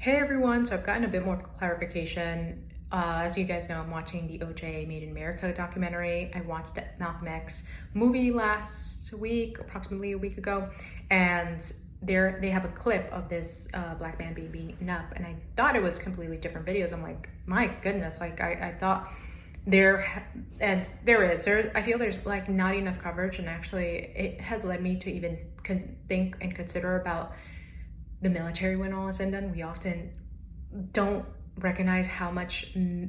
Hey everyone, so I've gotten a bit more clarification. As you guys know, I'm watching the OJ Made in America documentary. I watched the Malcolm X movie last week, approximately a week ago, and they have a clip of this black man being beaten up, and I thought it was completely different videos. I'm like, my goodness, like I thought I feel there's like not enough coverage, and actually it has led me to even think and consider about the military. When all is said and done, we often don't recognize how much the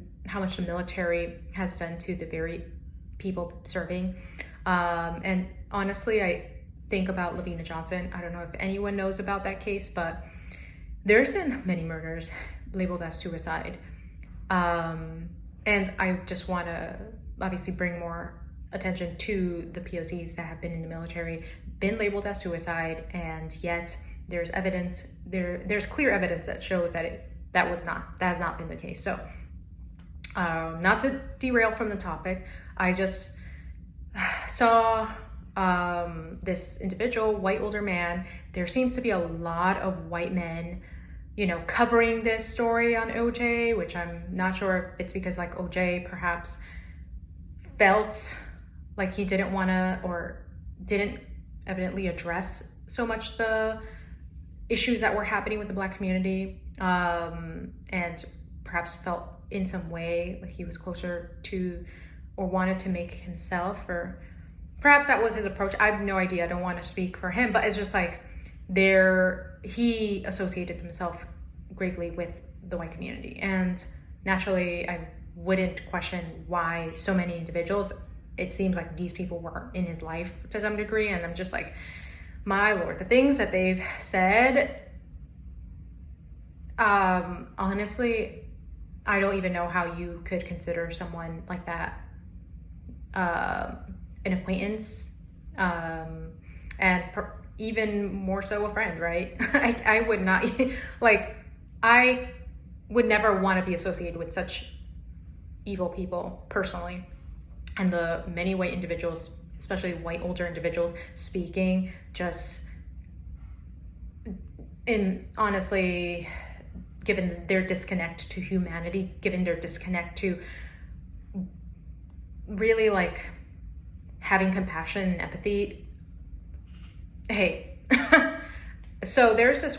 military has done to the very people serving. And honestly, I think about Lavina Johnson. I don't know if anyone knows about that case, but there's been many murders labeled as suicide. And I just want to obviously bring more attention to the POCs that have been in the military, been labeled as suicide, and yet there's evidence, there's clear evidence that shows that that has not been the case. So not to derail from the topic, I just saw this individual, white older man. There seems to be a lot of white men, covering this story on OJ, which I'm not sure if it's because like OJ perhaps felt like he didn't want to, or didn't evidently address so much the issues that were happening with the Black community, and perhaps felt in some way like he was closer to, or wanted to make himself, or perhaps that was his approach. I have no idea. I don't want to speak for him, but it's just like he associated himself greatly with the white community, and naturally I wouldn't question why so many individuals, it seems like these people were in his life to some degree, and I'm just like, my Lord, the things that they've said, honestly, I don't even know how you could consider someone like that an acquaintance, and even more so a friend, right? I would not, like, I would never want to be associated with such evil people personally. And the many white individuals, especially white older individuals, speaking, honestly, given their disconnect to humanity, given their disconnect to really like having compassion and empathy. Hey, so there's this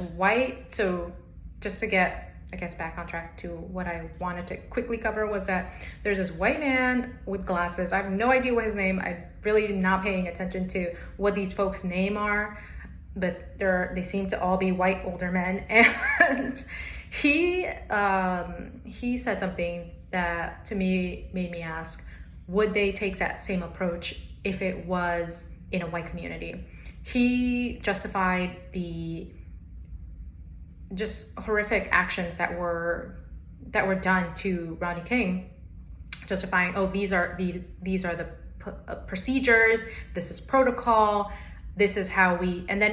so just to get, I guess, back on track to what I wanted to quickly cover, was that there's this white man with glasses. I have no idea what his name. I really am not paying attention to what these folks' name are, but they seem to all be white older men. And he said something that to me made me ask, would they take that same approach if it was in a white community? He justified the just horrific actions that were done to Rodney King, justifying, oh, these are the procedures, this is protocol, this is how we, and then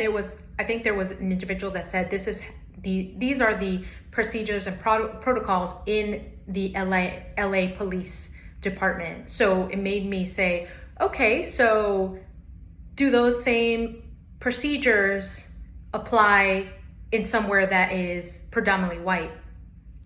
I think there was an individual that said these are the procedures and protocols in the LA police department. So it made me say, okay, so do those same procedures apply in somewhere that is predominantly white?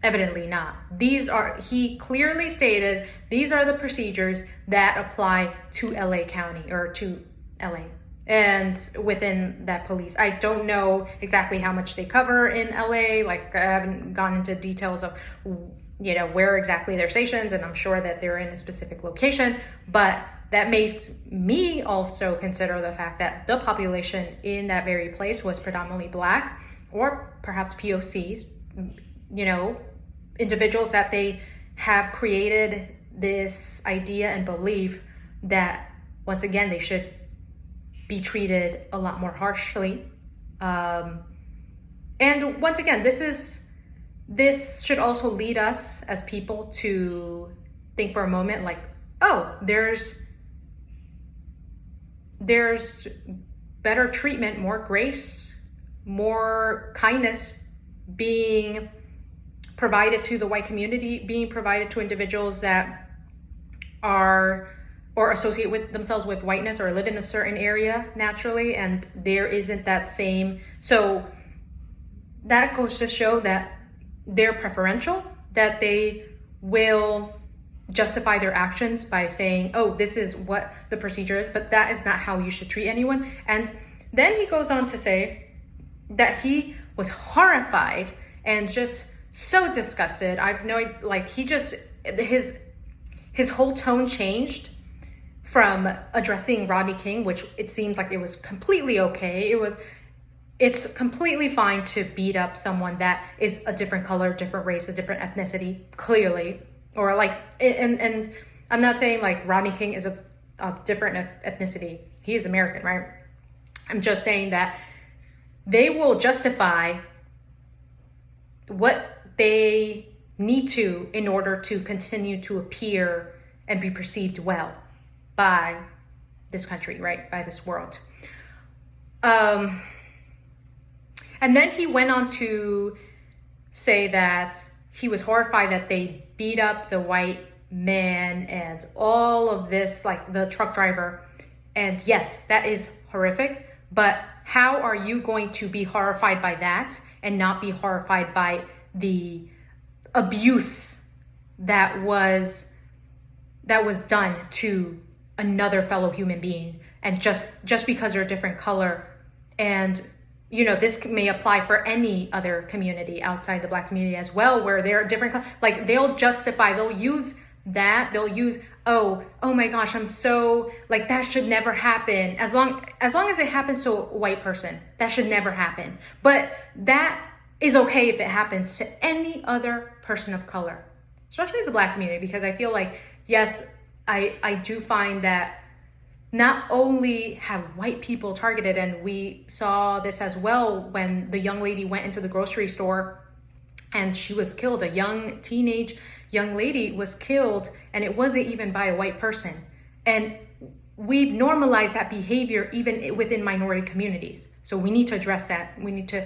Evidently not. He clearly stated, these are the procedures that apply to LA County, or to LA, and within that police. I don't know exactly how much they cover in LA. Like, I haven't gone into details of, where exactly they're stationed, and I'm sure that they're in a specific location, but that makes me also consider the fact that the population in that very place was predominantly Black, or perhaps POCs, individuals that they have created this idea and belief that, once again, they should be treated a lot more harshly. And once again, this should also lead us as people to think for a moment, like, oh, there's better treatment, more grace, more kindness being provided to the white community, being provided to individuals that are, or associate with themselves with whiteness, or live in a certain area naturally, and there isn't that same. So that goes to show that they're preferential, that they will justify their actions by saying, oh, this is what the procedure is, but that is not how you should treat anyone. And then he goes on to say that he was horrified and just so disgusted. I've no, like, he just, his whole tone changed from addressing Rodney King, which it seemed like it was completely okay. It's completely fine to beat up someone that is a different color, different race, a different ethnicity, clearly. Or like, and I'm not saying like Rodney King is a different ethnicity. He is American, right? I'm just saying that they will justify what they need to in order to continue to appear and be perceived well by this country, right? By this world. And then he went on to say that he was horrified that they beat up the white man and all of this, like the truck driver. And yes, that is horrific, but how are you going to be horrified by that and not be horrified by the abuse that was done to another fellow human being? And just because they're a different color, and you know, this may apply for any other community outside the Black community as well, where they're different, like they'll justify, they'll use, oh my gosh, I'm so, like, that should never happen. As long as it happens to a white person, that should never happen. But that is okay if it happens to any other person of color, especially the Black community, because I feel like, yes, I do find that not only have white people targeted, and we saw this as well when the young lady went into the grocery store and she was killed. A teenage young lady was killed, and it wasn't even by a white person. And we've normalized that behavior even within minority communities. So we need to address that. We need to